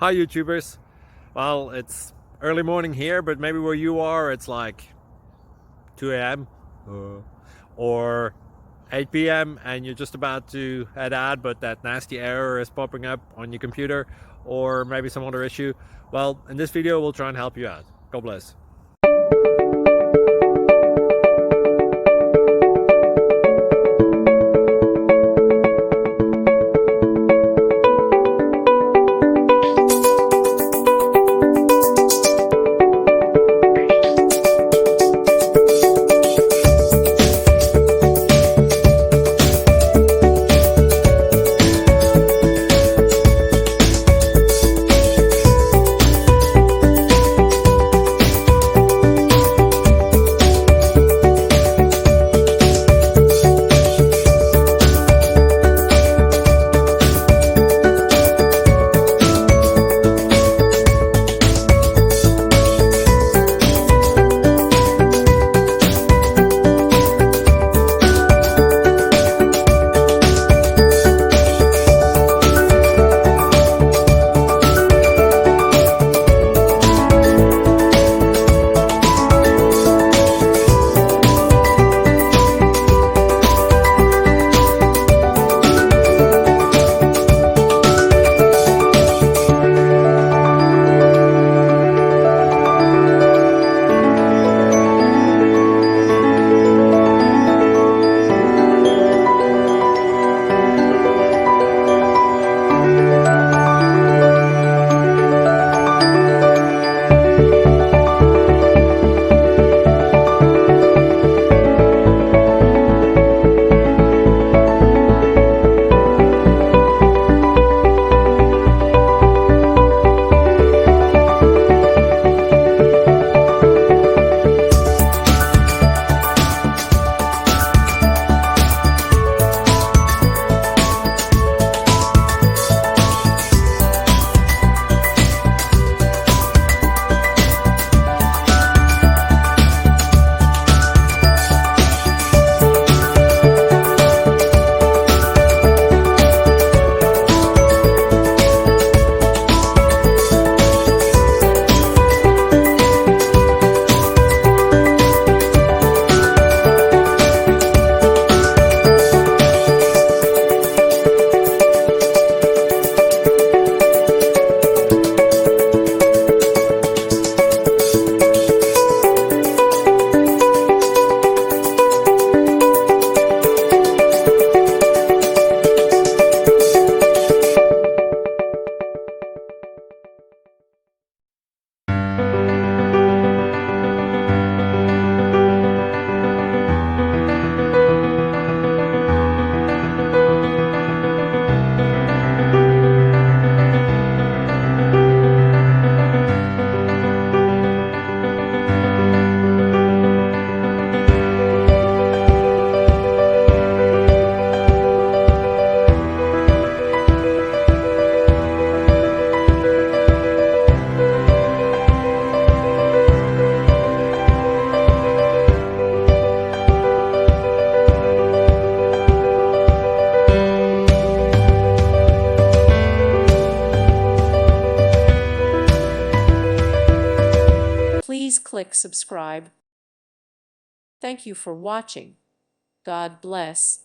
Hi YouTubers. Well, it's early morning here, but maybe where you are it's like 2 a.m. Or 8 p.m. and you're just about to head out, but that nasty error is popping up on your computer, or maybe some other issue. Well, in this video we'll try and help you out. God bless. Please click subscribe. Thank you for watching. God bless.